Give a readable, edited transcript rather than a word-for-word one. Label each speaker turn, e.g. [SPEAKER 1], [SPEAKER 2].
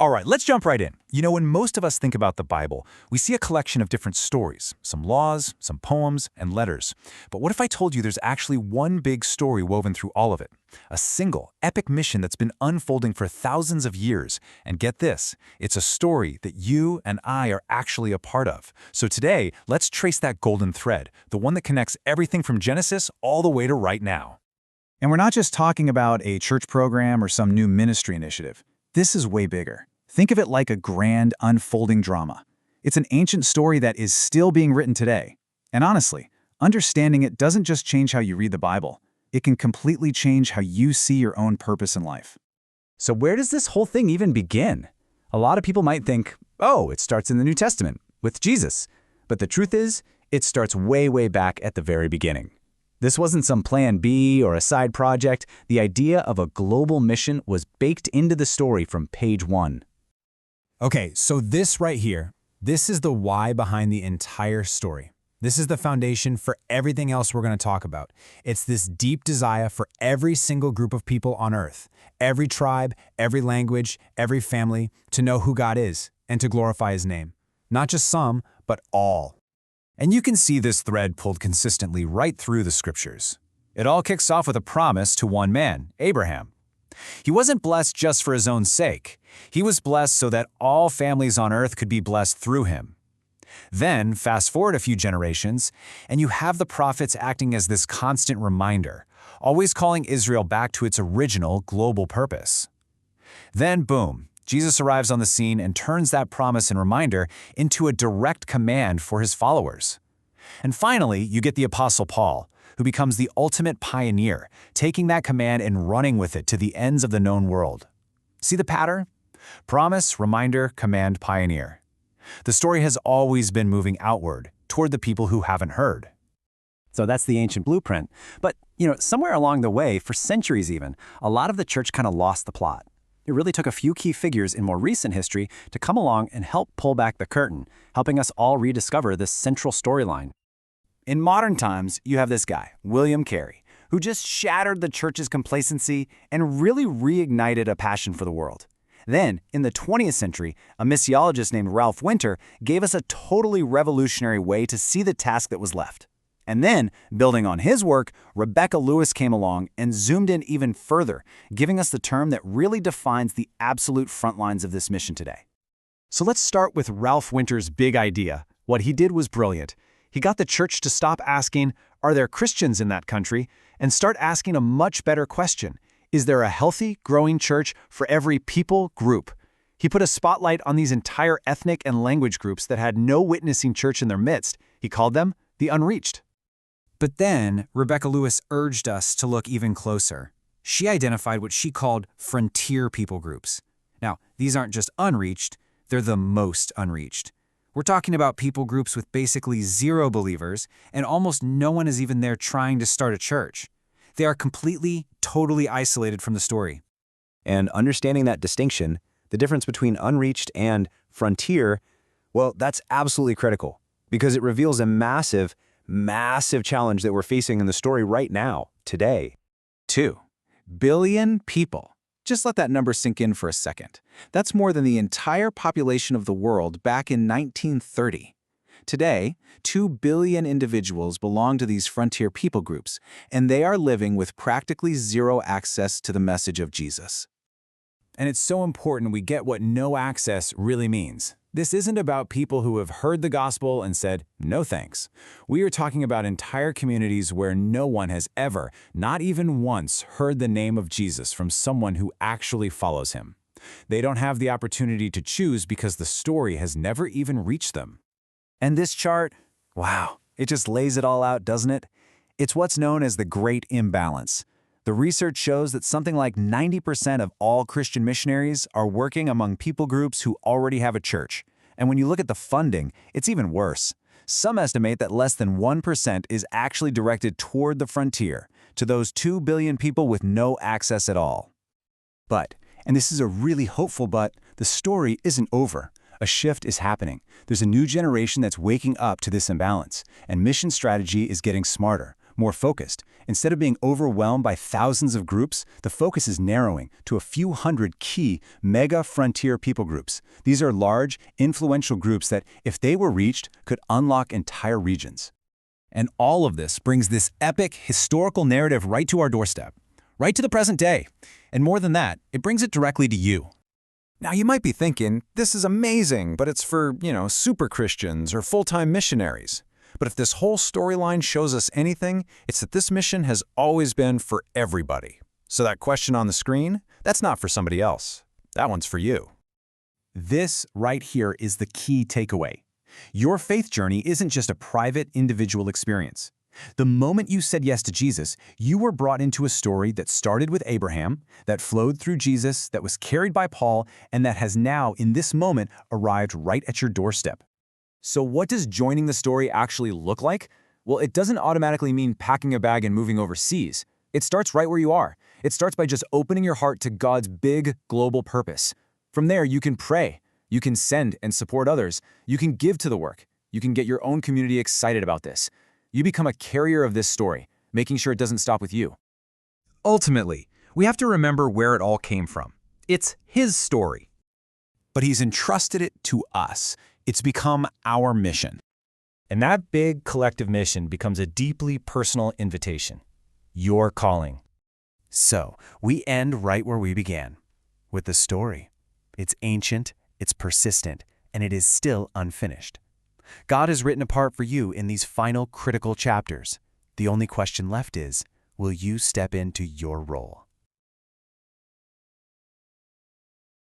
[SPEAKER 1] All right, let's jump right in. When most of us think about the Bible, we see a collection of different stories, some laws, some poems, and letters. But what if I told you there's actually one big story woven through all of it? A single, epic mission that's been unfolding for thousands of years. And get this, it's a story that you and I are actually a part of. So today, let's trace that golden thread, the one that connects everything from Genesis all the way to right now.
[SPEAKER 2] And we're not just talking about a church program or some new ministry initiative. This is way bigger. Think of it like a grand, unfolding drama. It's an ancient story that is still being written today. And honestly, understanding it doesn't just change how you read the Bible. It can completely change how you see your own purpose in life.
[SPEAKER 3] So where does this whole thing even begin? A lot of people might think, oh, it starts in the New Testament, with Jesus. But the truth is, it starts way, way back at the very beginning. This wasn't some plan B or a side project. The idea of a global mission was baked into the story from page 1.
[SPEAKER 4] Okay, so this right here, this is the why behind the entire story. This is the foundation for everything else we're going to talk about. It's this deep desire for every single group of people on earth, every tribe, every language, every family, to know who God is and to glorify His name. Not just some, but all.
[SPEAKER 1] And you can see this thread pulled consistently right through the scriptures. It all kicks off with a promise to one man, Abraham. He wasn't blessed just for his own sake. He was blessed so that all families on earth could be blessed through him. Then, fast forward a few generations, and you have the prophets acting as this constant reminder, always calling Israel back to its original global purpose. Then, boom, Jesus arrives on the scene and turns that promise and reminder into a direct command for his followers. And finally, you get the Apostle Paul, who becomes the ultimate pioneer, taking that command and running with it to the ends of the known world. See the pattern? Promise, reminder, command, pioneer. The story has always been moving outward, toward the people who haven't heard.
[SPEAKER 3] So that's the ancient blueprint. But, somewhere along the way, for centuries even, a lot of the church kind of lost the plot. It really took a few key figures in more recent history to come along and help pull back the curtain, helping us all rediscover this central storyline.
[SPEAKER 2] In modern times, you have this guy, William Carey, who just shattered the church's complacency and really reignited a passion for the world. Then, in the 20th century, a missiologist named Ralph Winter gave us a totally revolutionary way to see the task that was left. And then, building on his work, Rebecca Lewis came along and zoomed in even further, giving us the term that really defines the absolute front lines of this mission today.
[SPEAKER 1] So let's start with Ralph Winter's big idea. What he did was brilliant. He got the church to stop asking, are there Christians in that country, and start asking a much better question. Is there a healthy, growing church for every people group? He put a spotlight on these entire ethnic and language groups that had no witnessing church in their midst. He called them the unreached.
[SPEAKER 4] But then, Rebecca Lewis urged us to look even closer. She identified what she called frontier people groups. Now, these aren't just unreached, they're the most unreached. We're talking about people groups with basically zero believers, and almost no one is even there trying to start a church. They are completely, totally isolated from the story.
[SPEAKER 3] And understanding that distinction, the difference between unreached and frontier, well, that's absolutely critical because it reveals a massive challenge that we're facing in the story right now, today.
[SPEAKER 2] 2 billion people. Just let that number sink in for a second. That's more than the entire population of the world back in 1930. Today, 2 billion individuals belong to these frontier people groups, and they are living with practically zero access to the message of Jesus.
[SPEAKER 4] And it's so important we get what no access really means. This isn't about people who have heard the gospel and said, no thanks. We are talking about entire communities where no one has ever, not even once, heard the name of Jesus from someone who actually follows him. They don't have the opportunity to choose because the story has never even reached them.
[SPEAKER 1] And this chart, wow, it just lays it all out, doesn't it? It's what's known as the Great Imbalance. The research shows that something like 90% of all Christian missionaries are working among people groups who already have a church. And when you look at the funding, it's even worse. Some estimate that less than 1% is actually directed toward the frontier, to those 2 billion people with no access at all. But, and this is a really hopeful but, the story isn't over. A shift is happening. There's a new generation that's waking up to this imbalance, and mission strategy is getting smarter,
[SPEAKER 2] more focused. Instead of being overwhelmed by thousands of groups, the focus is narrowing to a few hundred key mega frontier people groups. These are large, influential groups that, if they were reached, could unlock entire regions.
[SPEAKER 1] And all of this brings this epic, historical narrative right to our doorstep, right to the present day. And more than that, it brings it directly to you.
[SPEAKER 4] Now you might be thinking, this is amazing, but it's for, super Christians or full-time missionaries. But if this whole storyline shows us anything, it's that this mission has always been for everybody. So that question on the screen, that's not for somebody else. That one's for you.
[SPEAKER 1] This right here is the key takeaway. Your faith journey isn't just a private, individual experience. The moment you said yes to Jesus, you were brought into a story that started with Abraham, that flowed through Jesus, that was carried by Paul, and that has now, in this moment, arrived right at your doorstep. So what does joining the story actually look like? Well, it doesn't automatically mean packing a bag and moving overseas. It starts right where you are. It starts by just opening your heart to God's big, global purpose. From there, you can pray. You can send and support others. You can give to the work. You can get your own community excited about this. You become a carrier of this story, making sure it doesn't stop with you.
[SPEAKER 3] Ultimately, we have to remember where it all came from. It's His story.
[SPEAKER 1] But He's entrusted it to us. It's become our mission. And that big collective mission becomes a deeply personal invitation. Your calling. So, we end right where we began, with the story. It's ancient, it's persistent, and it is still unfinished. God has written a part for you in these final critical chapters. The only question left is, will you step into your role?